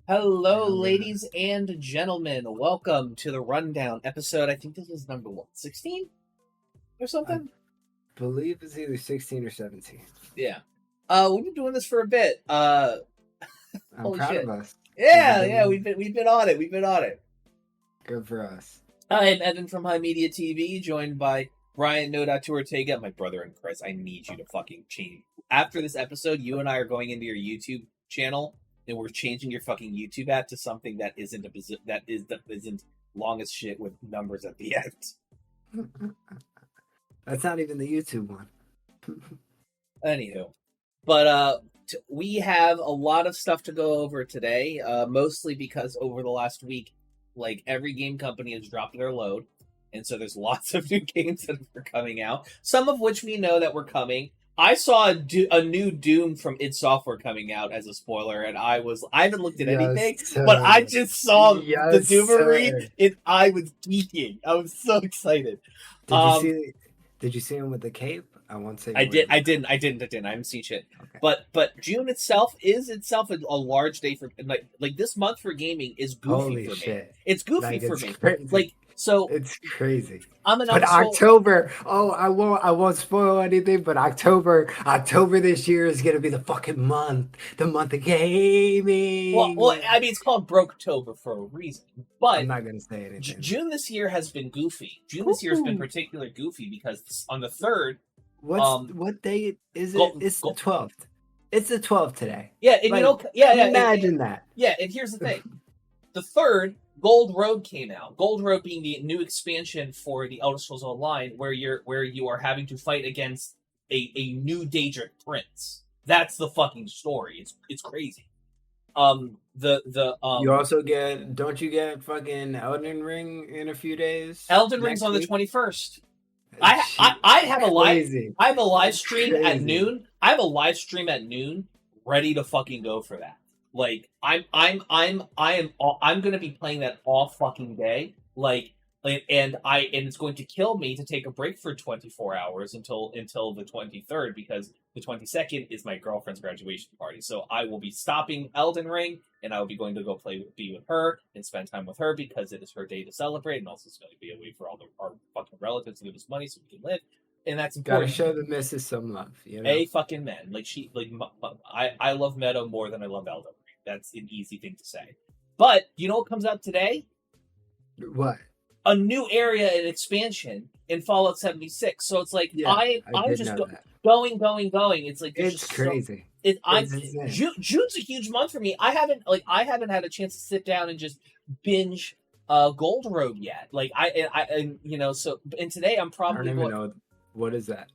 Hello, And I'm gonna. ladies and gentlemen. Welcome to the Rundown episode. I think this is number what, 16 or I something? believe it's either 16 or 17. Yeah. We've been doing this for a bit. I'm Holy proud of shit. us. Yeah, we've been on it. We've been on it. Good for us. I'm Evan from HIMediaTV, joined by Brian No. Ortega, my brother in Christ. I need you to fucking change. After this episode, you and I are going into your YouTube channel, and we're changing your fucking YouTube app to something that isn't long as shit with numbers at the end. That's not even the YouTube one. Anywho, but we have a lot of stuff to go over today, mostly because over the last week, like every game company has dropped their load, and so there's lots of new games that are coming out. Some of which we know that were coming. I saw a new Doom from id Software coming out as a spoiler, and I haven't looked at anything, Sir. but I just saw the Yes, Doomery, and I was geeking. I was so excited. Did you see him with the cape? I won't say. I didn't. I haven't seen shit. Okay. But June itself is a large day for like this month for gaming is goofy Holy for shit. me. It's goofy Like, for it's me. crazy. Like so, It's crazy. I'm an But October. Oh, I won't spoil anything. But October this year is gonna be the fucking month. The month of gaming. Well, I mean, it's called Broketober for a reason. But I'm not gonna say anything. June this year has been goofy. June this year has been particularly goofy because on the 3rd. What day is it? It's the 12th. It's the 12th today. Yeah, and Imagine that. Yeah, and here's the thing: the 3rd, Gold Road came out. Gold Road being the new expansion for the Elder Scrolls Online, where you are having to fight against a new Daedric prince. That's the fucking story. It's crazy. You also don't you get fucking Elden Ring in a few days? Elden Ring's on the 21st. I have a live stream at noon. I have a live stream at noon ready to fucking go for that. Like I'm gonna be playing that all fucking day. And it's going to kill me to take a break for 24 hours until the 23rd, because the 22nd is my girlfriend's graduation party. So I will be stopping Elden Ring, and I will be going to go be with her and spend time with her, because it is her day to celebrate, and also it's going to be a way for all our fucking relatives to give us money so we can live, and that's important. Gotta show the missus some love, you know. A fucking man, I love Meadow more than I love Elden Ring. That's an easy thing to say, but you know what comes out today? What? A new area and expansion in Fallout 76. So it's like I'm just going. It's like it's crazy. June's a huge month for me. I haven't had a chance to sit down and just binge Gold Road yet. Like and today I'm probably I don't even know what is that.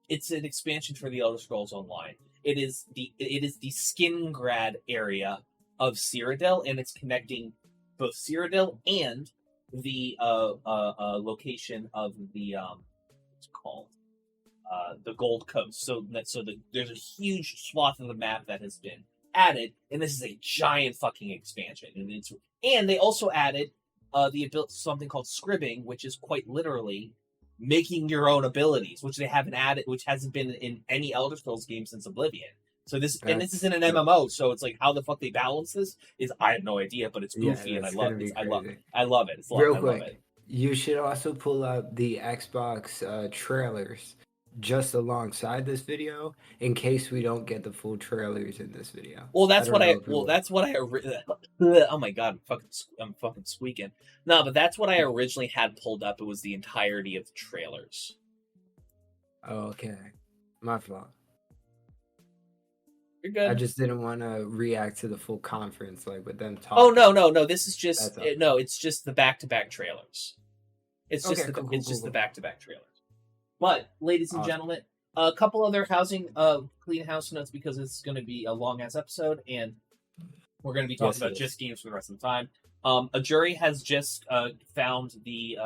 It's an expansion for the Elder Scrolls Online. It is the Skingrad area of Cyrodiil, and it's connecting both Cyrodiil and the location of the what's it called, the Gold Coast. So there's a huge swath of the map that has been added, and this is a giant fucking expansion. And they also added something called scribbing, which is quite literally making your own abilities, which they haven't added, which hasn't been in any Elder Scrolls game since Oblivion. So this is in an MMO, so it's like how the fuck they balance this is I have no idea, but it's goofy, and I love it. I love it. It's real quick. You should also pull up the Xbox trailers just alongside this video in case we don't get the full trailers in this video. Well, that's what I. Oh my god, I'm fucking squeaking. No, but that's what I originally had pulled up. It was the entirety of the trailers. Oh, okay, my fault. You're good. I just didn't want to react to the full conference, like with them talking. Oh no! This is just it's just the back-to-back trailers. It's just the back-to-back trailers. But, ladies and gentlemen, a couple other clean house notes, because it's going to be a long ass episode, and we're going to be talking about just games for the rest of the time. A jury has just found the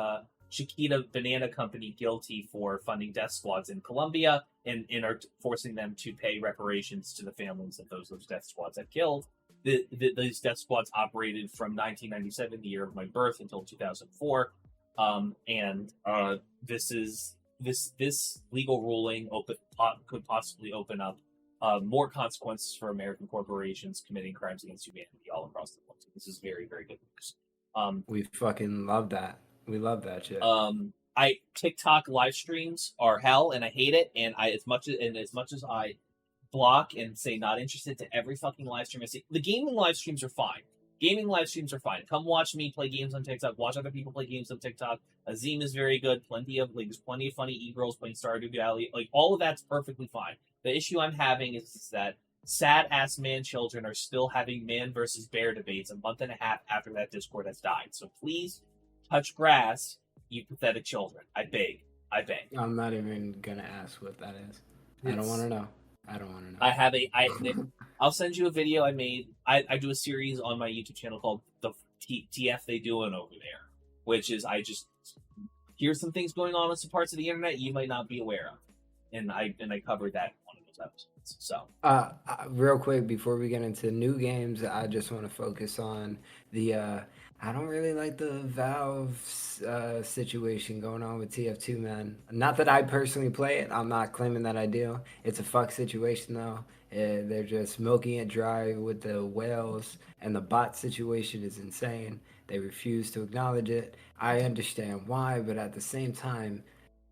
Chiquita Banana Company guilty for funding death squads in Colombia, and are forcing them to pay reparations to the families of those death squads that killed. These death squads operated from 1997, the year of my birth, until 2004, and this legal ruling could possibly open up more consequences for American corporations committing crimes against humanity all across the world. So this is very, very good news. We fucking love that. We love that shit. I TikTok live streams are hell, and I hate it. And as much as I block and say not interested to every fucking live stream I see, the gaming live streams are fine. Gaming live streams are fine. Come watch me play games on TikTok. Watch other people play games on TikTok. Azim is very good. There's plenty of funny e-girls playing Stardew Valley. Like, all of that's perfectly fine. The issue I'm having is that sad ass man children are still having man versus bear debates a month and a half after that Discord has died. So please touch grass, you pathetic children. I beg. I'm not even gonna ask what that is. I don't want to know. I'll send you a video I made. I do a series on my YouTube channel called the TF They Doing Over There, which is here's some things going on in some parts of the internet you might not be aware of, and I covered that in one of those episodes. So, real quick before we get into new games, I just want to focus on the. I don't really like the Valve situation going on with TF2, man. Not that I personally play it. I'm not claiming that I do. It's a fuck situation, though. They're just milking it dry with the whales, and the bot situation is insane. They refuse to acknowledge it. I understand why, but at the same time,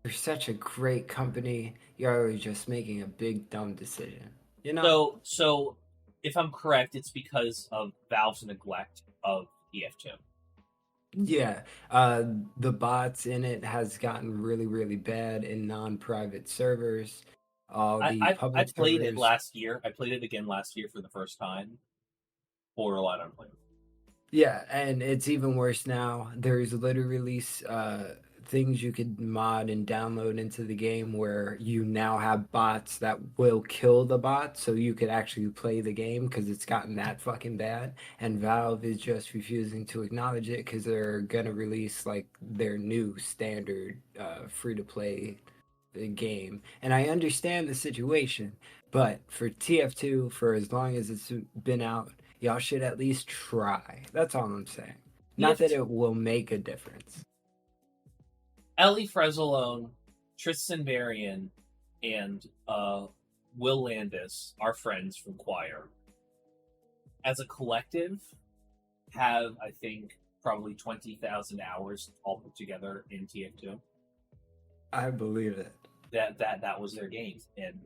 you're such a great company. You're just making a big, dumb decision. You know? So if I'm correct, it's because of Valve's neglect of TF2. Yeah, the bots in it has gotten really, really bad in non-private servers. I played it last year. I played it again last year for the first time. Borderline unplayable. Yeah, and it's even worse now. There's literally things you could mod and download into the game where you now have bots that will kill the bots so you could actually play the game because it's gotten that fucking bad. And Valve is just refusing to acknowledge it because they're gonna release like their new standard free-to-play game. And I understand the situation, but for TF2, for as long as it's been out, y'all should at least try. That's all I'm saying. Not that it will make a difference. Ellie Frezelone, Tristan Varian, and Will Landis, our friends from Choir, as a collective, have, I think, probably 20,000 hours all put together in TF2. I believe it. That was their game, and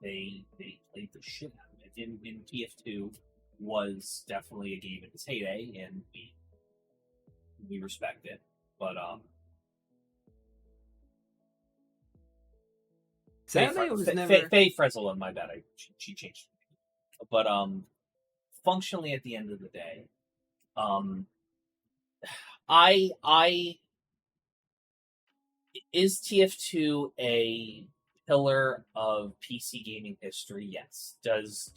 they played the shit out of it. In TF2 was definitely a game in its heyday, and we respect it. But Faye Frezelone, my bad. She changed. But functionally, at the end of the day, is TF2 a pillar of PC gaming history? Yes. Does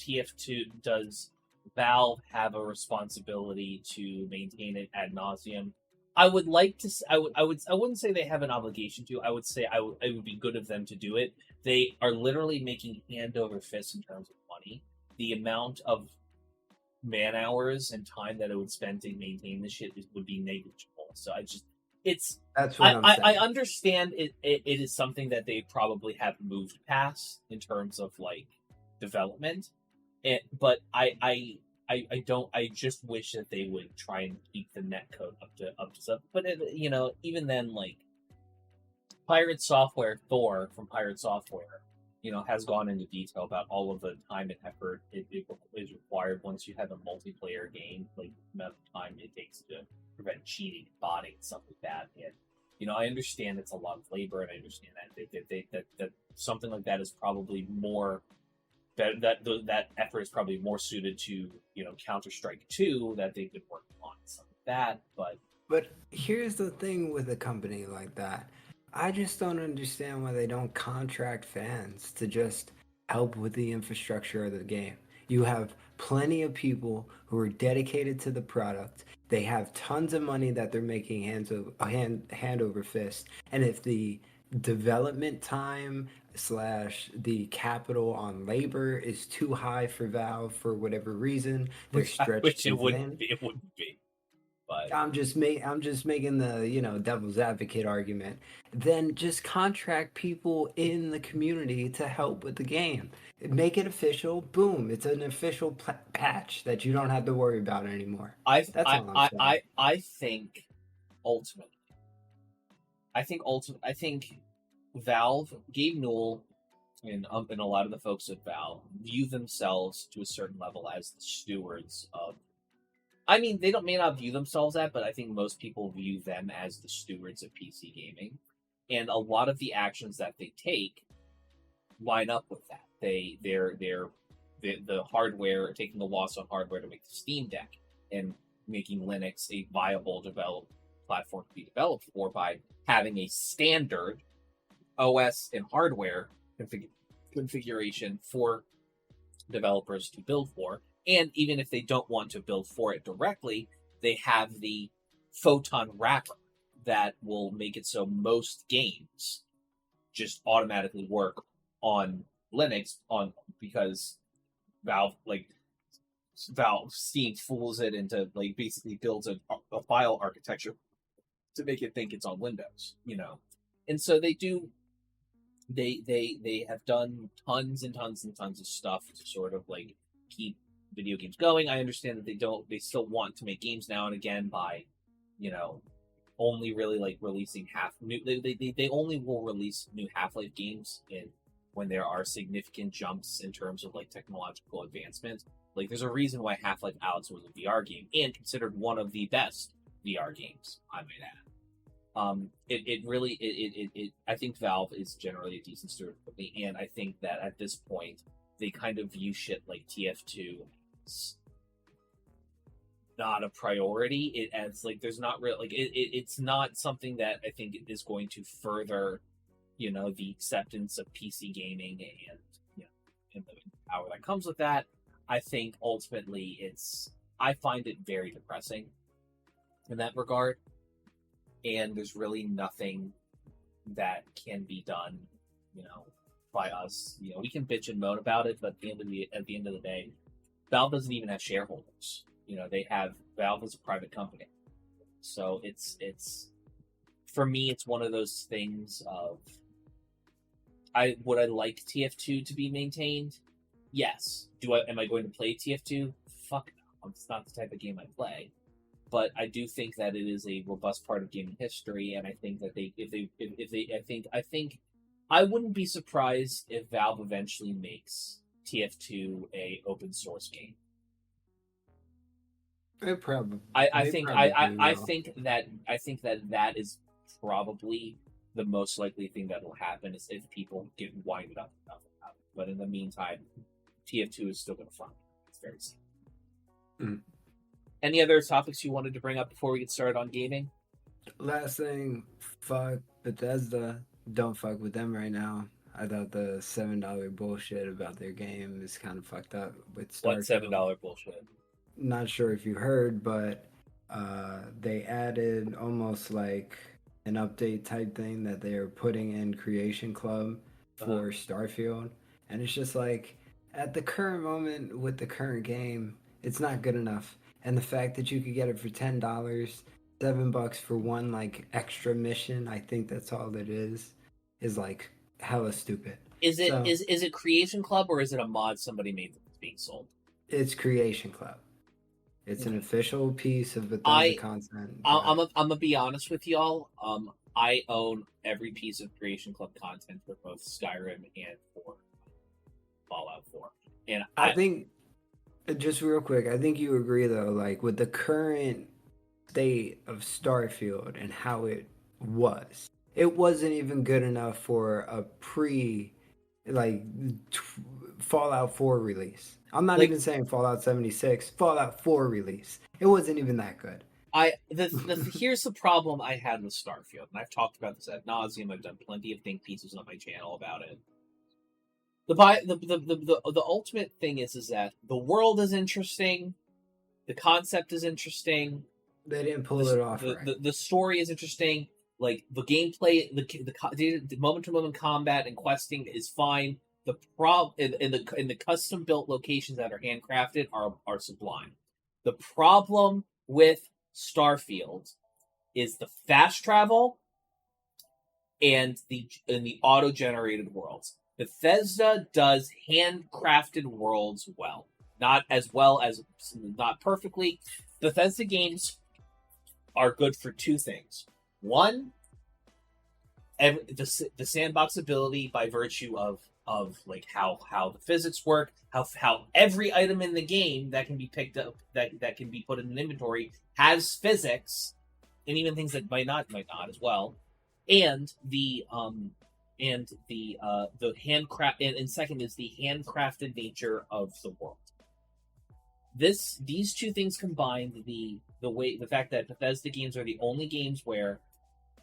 Valve have a responsibility to maintain it ad nauseum? I would like to. I wouldn't say they have an obligation to. I would say it would be good of them to do it. They are literally making hand over fist in terms of money. The amount of man hours and time that it would spend to maintain this shit would be negligible. So that's what I'm saying. I understand it is something that they probably have moved past in terms of like development, but I just wish that they would try and keep the netcode up to stuff. But even then, like Pirate Software, Thor from Pirate Software, has gone into detail about all of the time and effort it is required once you have a multiplayer game, like the amount of time it takes to prevent cheating, botting, stuff like that. And I understand it's a lot of labor, and I understand that something like that is probably more. That effort is probably more suited to Counter-Strike 2 that they've been working on, something like that. But here's the thing with a company like that. I just don't understand why they don't contract fans to just help with the infrastructure of the game. You have plenty of people who are dedicated to the product. They have tons of money that they're making hand over fist. And if the development time / the capital on labor is too high for Valve for whatever reason, they're stretched which it wouldn't be. But I'm just making the devil's advocate argument. Then just contract people in the community to help with the game. Make it official. Boom! It's an official patch that you don't have to worry about anymore. I That's I all I'm I saying. I think ultimately, I think Valve, Gabe Newell, and a lot of the folks at Valve view themselves to a certain level as the stewards of. I mean, they don't may not view themselves that, but I think most people view them as the stewards of PC gaming, and a lot of the actions that they take line up with that. The hardware, taking the loss on hardware to make the Steam Deck and making Linux a viable platform to be developed for by having a standard OS and hardware configuration for developers to build for. And even if they don't want to build for it directly, they have the Photon wrapper that will make it so most games just automatically work on Linux because Valve Steam fools it into basically builds a file architecture to make it think it's on Windows, And so they have done tons and tons and tons of stuff to sort of keep video games going. I understand that they still want to make games now and again by, only really releasing they only will release new Half-Life games when there are significant jumps in terms of technological advancement. There's a reason why Half-Life Alyx was a VR game and considered one of the best VR games, I might add. I think Valve is generally a decent steward of the company, and I think that at this point they kind of view shit like TF2 as not a priority. It adds there's not really it's not something that I think is going to further the acceptance of PC gaming and the power that comes with that. I think ultimately I find it very depressing in that regard, and there's really nothing that can be done, by us. We can bitch and moan about it, but at the end of the day, Valve doesn't even have shareholders. Valve is a private company, so it's for me, it's one of those things of would I like TF2 to be maintained? Yes. Am I going to play TF2? Fuck no. It's not the type of game I play. But I do think that it is a robust part of gaming history, and I think that I think I wouldn't be surprised if Valve eventually makes TF2 a open source game. Probably. I think that is probably the most likely thing that will happen is if people get winded up about it. But in the meantime, TF2 is still going to front. It's very simple. Mm. Any other topics you wanted to bring up before we get started on gaming? Last thing, fuck Bethesda. Don't fuck with them right now. I thought the $7 bullshit about their game is kind of fucked up with Starfield. What $7 bullshit? Not sure if you heard, but they added almost like an update type thing that they're putting in Creation Club for Starfield. And it's just at the current moment with the current game, it's not good enough. And the fact that you could get it for $10, $7 for one extra mission, I think that's all it is hella stupid. Is it Creation Club or is it a mod somebody made that's being sold? It's Creation Club. It's an official piece of Bethesda content. I'm gonna be honest with y'all. I own every piece of Creation Club content for both Skyrim and for Fallout 4. And I think, just real quick, I think you agree though, with the current state of Starfield and how it wasn't even good enough for a Fallout 4 release. I'm not even saying Fallout 76, Fallout 4 release. It wasn't even that good. Here's the problem I had with Starfield, and I've talked about this ad nauseum. I've done plenty of think pieces on my channel about it. The ultimate thing is that the world is interesting, the concept is interesting. They didn't pull it off. The story is interesting. The gameplay, the moment-to-moment combat and questing is fine. The in the custom-built locations that are handcrafted are sublime. The problem with Starfield is the fast travel and the auto-generated worlds. Bethesda does handcrafted worlds well. Not not perfectly. Bethesda games are good for two things. One, the sandbox ability by virtue of like how the physics work, how every item in the game that can be picked up, that can be put in an inventory has physics, and even things that might not as well. And the handcraft, and second is the handcrafted nature of the world. These two things combined, the fact that Bethesda games are the only games where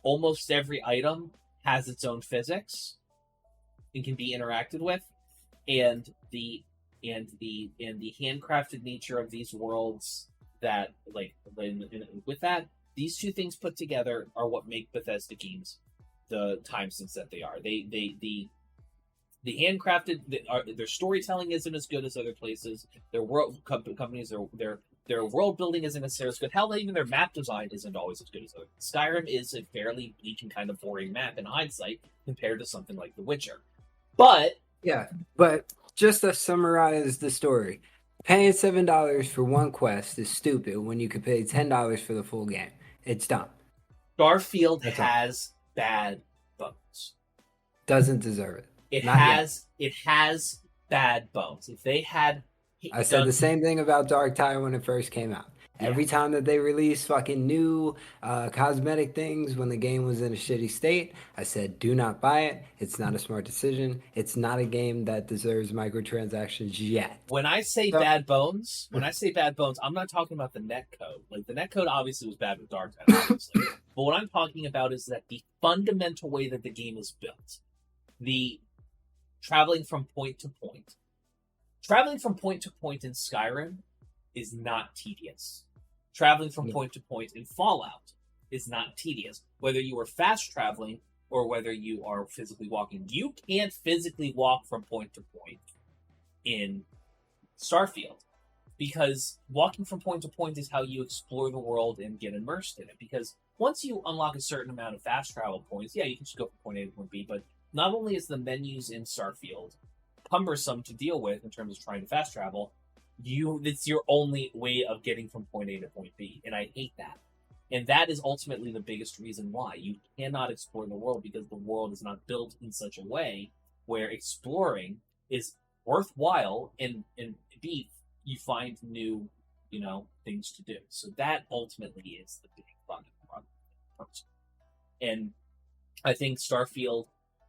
almost every item has its own physics and can be interacted with, and the handcrafted nature of these worlds that with that, these two things put together are what make Bethesda games the time since that they are. The handcrafted, their storytelling isn't as good as other places. Their world companies, their world building isn't necessarily as good. Hell, even their map design isn't always as good as other. Skyrim is a fairly bleak and kind of boring map in hindsight compared to something like The Witcher. But just to summarize the story, paying $7 for one quest is stupid when you could pay $10 for the full game. It's dumb. Starfield has bad bones. Doesn't deserve it. It has bad bones. If they had, I said the same thing about Dark Tide when it first came out. Yeah. Every time that they released fucking new cosmetic things when the game was in a shitty state, I said, do not buy it. It's not a smart decision. It's not a game that deserves microtransactions yet. When I say bad bones, I'm not talking about the netcode. Like, the netcode obviously was bad with Dark Tide, obviously. But what I'm talking about is that the fundamental way that the game is built, the traveling from point to point in Skyrim is not tedious. Traveling from point to point in Fallout is not tedious. Whether you are fast traveling or whether you are physically walking. You can't physically walk from point to point in Starfield, because walking from point to point is how you explore the world and get immersed in it. Because once you unlock a certain amount of fast travel points, yeah, you can just go from point A to point B, but not only is the menus in Starfield cumbersome to deal with in terms of trying to fast travel, it's your only way of getting from point A to point B, and I hate that. And that is ultimately the biggest reason why you cannot explore the world, because the world is not built in such a way where exploring is worthwhile, and B, you find new, things to do. So that ultimately is the big fun purpose. And I think Starfield,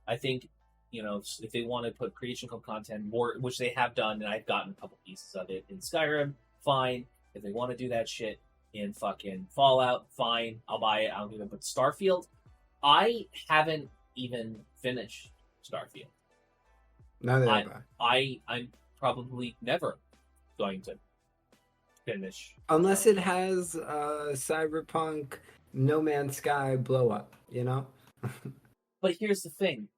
if they want to put creation club content more, which they have done, and I've gotten a couple pieces of it in Skyrim, fine. If they want to do that shit in fucking Fallout, fine. I'll buy it. I don't even. But Starfield, I haven't even finished Starfield. Neither have I. I'm probably never going to finish. Unless it has Cyberpunk No Man's Sky blow up, But here's the thing.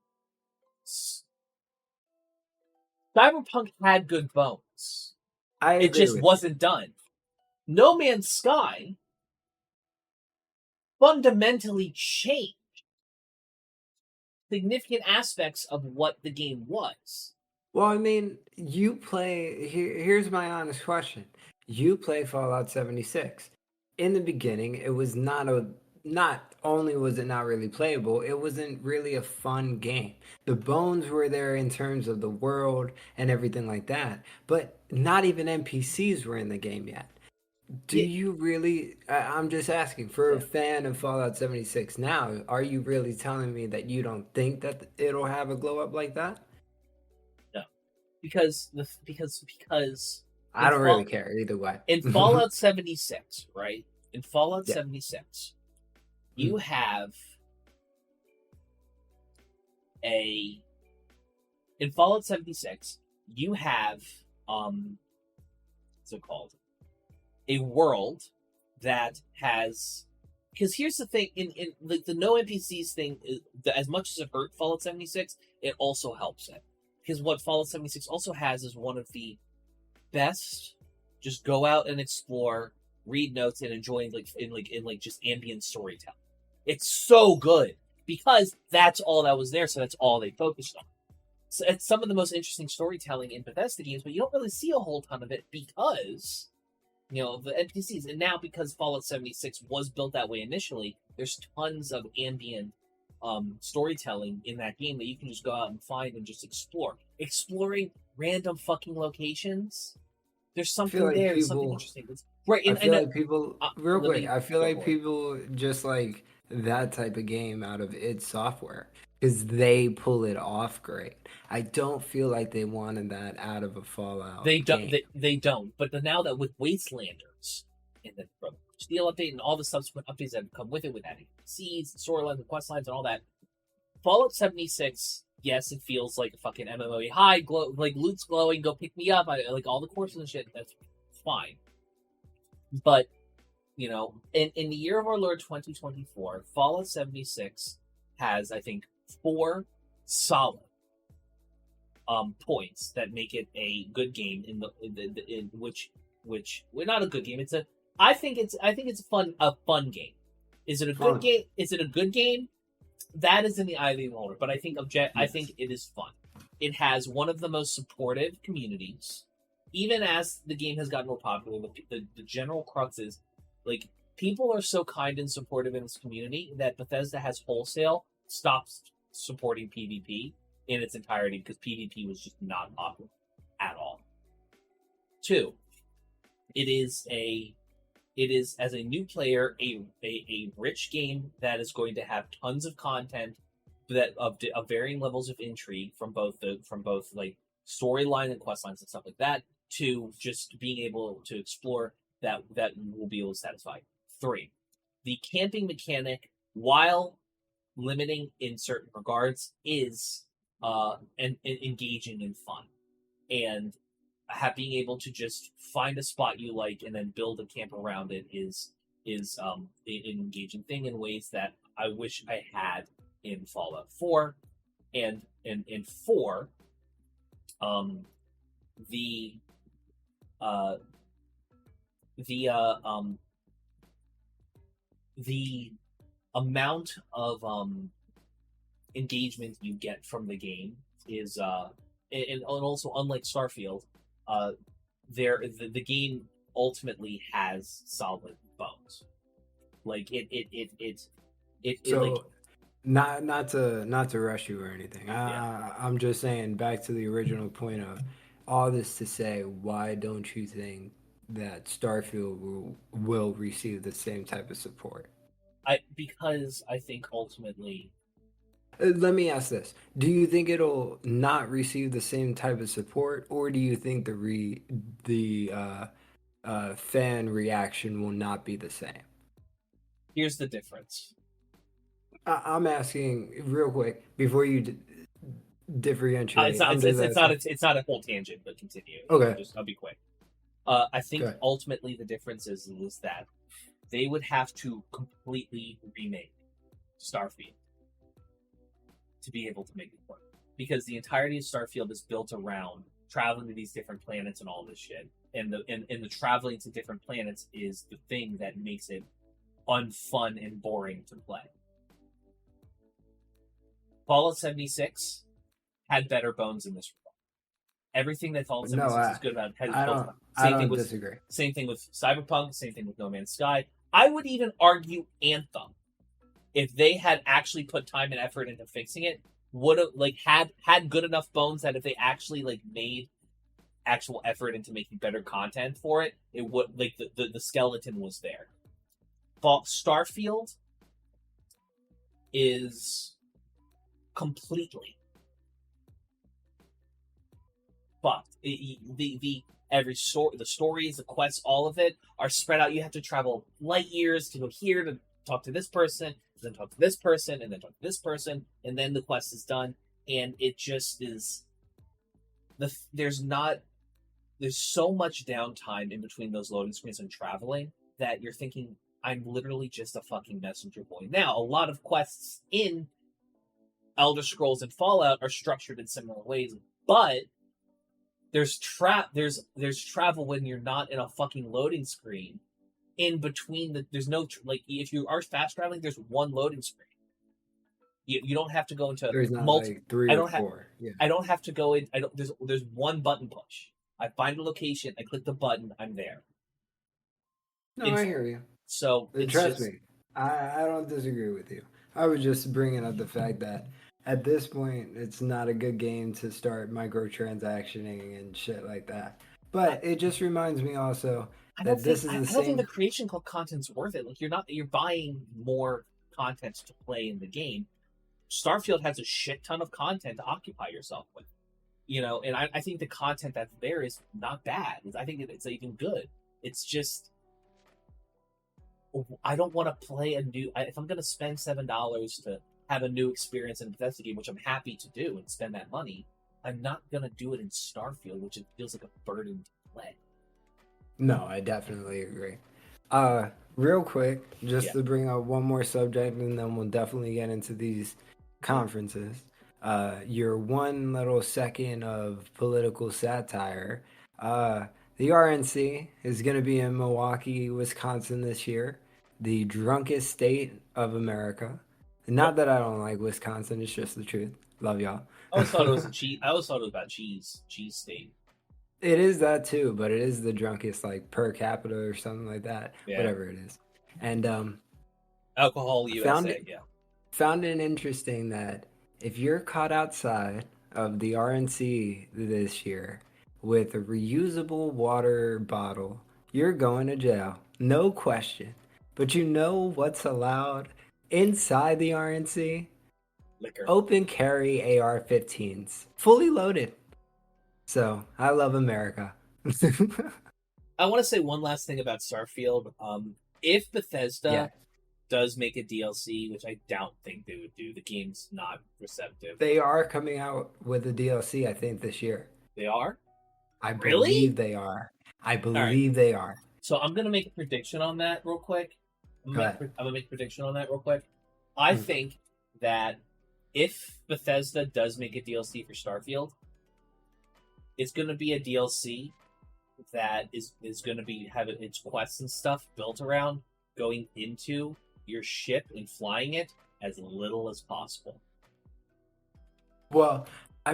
Cyberpunk had good bones. It just wasn't done. No Man's Sky fundamentally changed significant aspects of what the game was. Well, I mean, you play... Here's my honest question. You play Fallout 76. In the beginning, it was not only was it not really playable, it wasn't really a fun game. The bones were there in terms of the world and everything like that, but not even NPCs were in the game yet. Do you really... I'm just asking, for a fan of Fallout 76 now, are you really telling me that you don't think that it'll have a glow up like that? No. Because I don't really care either way. In Fallout 76, right? In Fallout 76, you have in Fallout 76, you have what's it called? A world that has, because here's the thing, in like the no NPCs thing, as much as it hurt Fallout 76, it also helps it. Because what Fallout 76 also has is one of the best just go out and explore read notes, and enjoying in just ambient storytelling. It's so good because that's all that was there, so that's all they focused on. So it's some of the most interesting storytelling in Bethesda games, but you don't really see a whole ton of it because the NPCs, and now because Fallout 76 was built that way initially, there's tons of ambient storytelling in that game that you can just go out and find and just exploring random fucking locations. There's something like there, something interesting. Right, I feel like people real quick. me I feel go like for it. people just like that type of game out of id Software because they pull it off great. I don't feel like they wanted that out of a Fallout game. They don't. But now that with Wastelanders and the Steel update and all the subsequent updates that have come with it, with adding seeds, storylines, and quest lines, and all that, Fallout 76, yes, it feels like a fucking MMO. Hi, like loot's glowing, go pick me up. I like all the courses and shit. That's fine. But in the year of our Lord 2024, Fallout 76 has, I think, 4 solid points that make it a good game. In which well, not a good game. I think it's a fun game. Is it a good game? Is it a good game? That is in the eye of the beholder. But I think I think it is fun. It has one of the most supportive communities. Even as the game has gotten more popular, the general crux is, like, people are so kind and supportive in this community that Bethesda has wholesale stopped supporting PvP in its entirety because PvP was just not popular at all. 2, it is as a new player a rich game that is going to have tons of content that of varying levels of intrigue from both like storyline and quest lines and stuff like that, to just being able to explore that will be able to satisfy. 3, the camping mechanic, while limiting in certain regards, is and engaging and fun, and being able to just find a spot you like and then build a camp around it is an engaging thing in ways that I wish I had in Fallout 4. And in 4, the amount of engagement you get from the game is and also, unlike Starfield, the game ultimately has solid bones. Like not to rush you or anything. I'm just saying, back to the original point of all this to say, why don't you think that Starfield will receive the same type of support? Because I think ultimately. Let me ask this: do you think it'll not receive the same type of support, or do you think the fan reaction will not be the same? Here's the difference. I'm asking real quick before you differentiate. It's not a whole tangent, but continue. Okay, I'll be quick. I think ultimately the difference is that they would have to completely remake Starfield to be able to make it work, because the entirety of Starfield is built around traveling to these different planets and all this shit, and the traveling to different planets is the thing that makes it unfun and boring to play. Fallout 76 had better bones in this regard. Everything that Fallout 76 is good about has built. I don't disagree. Same thing with Cyberpunk. Same thing with No Man's Sky. I would even argue Anthem, if they had actually put time and effort into fixing it, would have had good enough bones that if they actually made actual effort into making better content for it, it would the skeleton was there. Starfield is completely fucked. The stories, the quests, all of it are spread out. You have to travel light years to go here to talk to this person, then talk to this person, and then talk to this person, and then the quest is done. And it just is there's so much downtime in between those loading screens and traveling that you're thinking, I'm literally just a fucking messenger boy. Now, a lot of quests in Elder Scrolls and Fallout are structured in similar ways, but there's travel when you're not in a fucking loading screen, in between there's no like if you are fast traveling, there's one loading screen. You don't have to go into There's not like three or four. Yeah. I don't have to go in. There's one button push. I find a location. I click the button. I'm there. No, I hear you. So trust me, I don't disagree with you. I was just bringing up the fact that at this point, it's not a good game to start microtransactioning and shit like that. But it just reminds me also that this is the same. I don't think the creation content's worth it. Like you're buying more content to play in the game. Starfield has a shit ton of content to occupy yourself with, and I think the content that's there is not bad. I think it's even good. It's just I don't want to play if I'm going to spend $7 to have a new experience in a Bethesda game, which I'm happy to do and spend that money, I'm not going to do it in Starfield, which it feels like a burden to play. No, I definitely agree. Real quick, just to bring up one more subject, and then we'll definitely get into these conferences. Your one little second of political satire. The RNC is going to be in Milwaukee, Wisconsin this year, the drunkest state of America. Not that I don't like Wisconsin, it's just the truth. Love y'all. I always thought it was about cheese state. It is that too, but it is the drunkest, like per capita or something like that. Yeah. Whatever it is. And Alcohol USA, found it interesting that if you're caught outside of the RNC this year with a reusable water bottle, you're going to jail. No question. But you know what's allowed inside the RNC? Liquor. Open carry AR-15s. Fully loaded. So, I love America. I want to say one last thing about Starfield. If Bethesda does make a DLC, which I don't think they would do, the game's not receptive. They are coming out with a DLC, I think, this year. They are? I believe they are. They are. So I'm going to make a prediction on that real quick. I'm going to make a prediction on that real quick. I think that if Bethesda does make a DLC for Starfield, it's going to be a DLC that is going to be having its quests and stuff built around going into your ship and flying it as little as possible. Well, I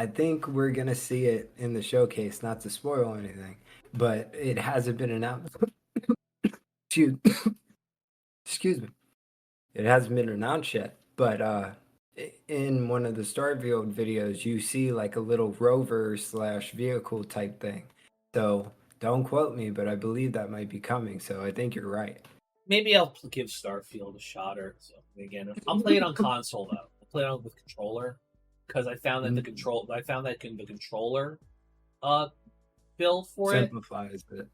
think we're going to see it in the showcase, not to spoil anything, but it hasn't been announced. Excuse me. It hasn't been announced yet, but in one of the Starfield videos, you see like a little rover / vehicle type thing. So don't quote me, but I believe that might be coming. So I think you're right. Maybe I'll give Starfield a shot or something again. I'm playing on console though. I'll play it with controller because I found that the controller build for simplifies it.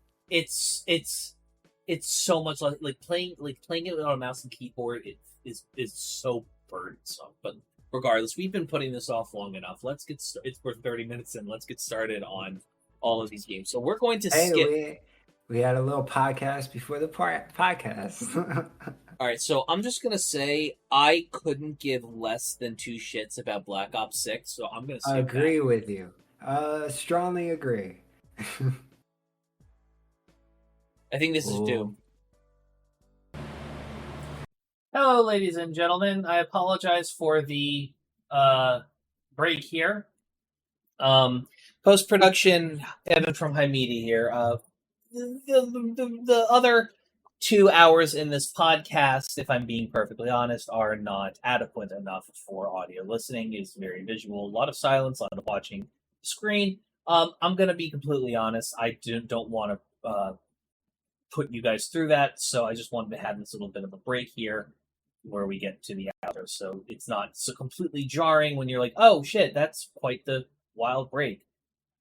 It's so much like playing it on a mouse and keyboard. It is so burdensome. But regardless, we've been putting this off long enough. Let's get it's for 30 minutes and let's get started on all of these games. So we're going to skip. We had a little podcast before the podcast. All right, so I'm just gonna say I couldn't give less than 2 shits about Black Ops 6. So I'm gonna agree with you. Strongly agree. I think this is due. Hello, ladies and gentlemen. I apologize for the break here. Post-production, Evan from HIMediaTV here. The other 2 hours in this podcast, if I'm being perfectly honest, are not adequate enough for audio listening. It's very visual, a lot of silence, a lot of watching the screen. I'm going to be completely honest. I don't want to put you guys through that, so I just wanted to have this little bit of a break here where we get to the outro, so it's not so completely jarring when you're like, oh shit, that's quite the wild break.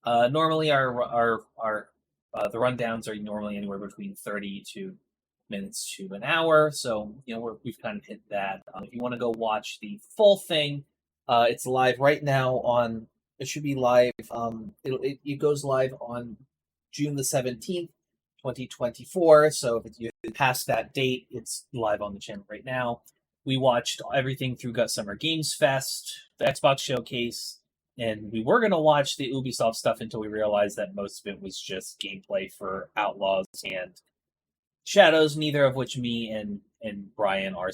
Normally our the rundowns are normally anywhere between 30 minutes to an hour, so we've kind of hit that. If you want to go watch the full thing, it's live right now on. It should be live. It goes live on June the 17th, 2024. So if you past that date, it's live on the channel right now. We watched everything through Summer Games Fest, the Xbox Showcase, and we were going to watch the Ubisoft stuff until we realized that most of it was just gameplay for Outlaws and Shadows, neither of which me and Brian are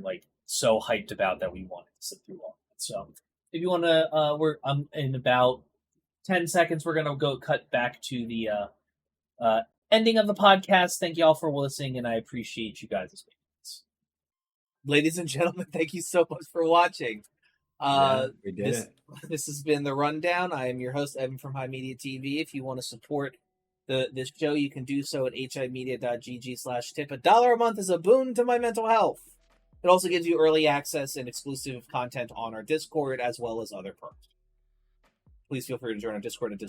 like so hyped about that we wanted to sit through all. So if you want to, we're in about 10 seconds. We're gonna go cut back to the ending of the podcast. Thank you all for listening, and I appreciate you guys' patience. Ladies and gentlemen, thank you so much for watching. We did it. This has been the rundown. I am your host, Evan from HIMediaTV. If you want to support this show, you can do so at himedia.gg/tip. $1 a month is a boon to my mental health. It also gives you early access and exclusive content on our Discord, as well as other perks. Please feel free to join our Discord at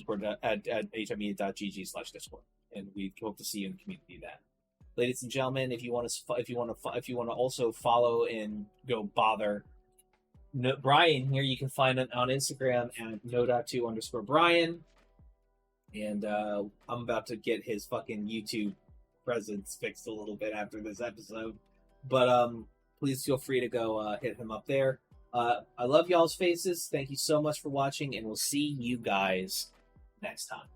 himedia.gg/discord, and we hope to see you in the community then. Ladies and gentlemen, if you want to also follow and go bother Brian here, you can find it on Instagram at no.2_Brian. And I'm about to get his fucking YouTube presence fixed a little bit after this episode. But please feel free to go hit him up there. I love y'all's faces. Thank you so much for watching, and we'll see you guys next time.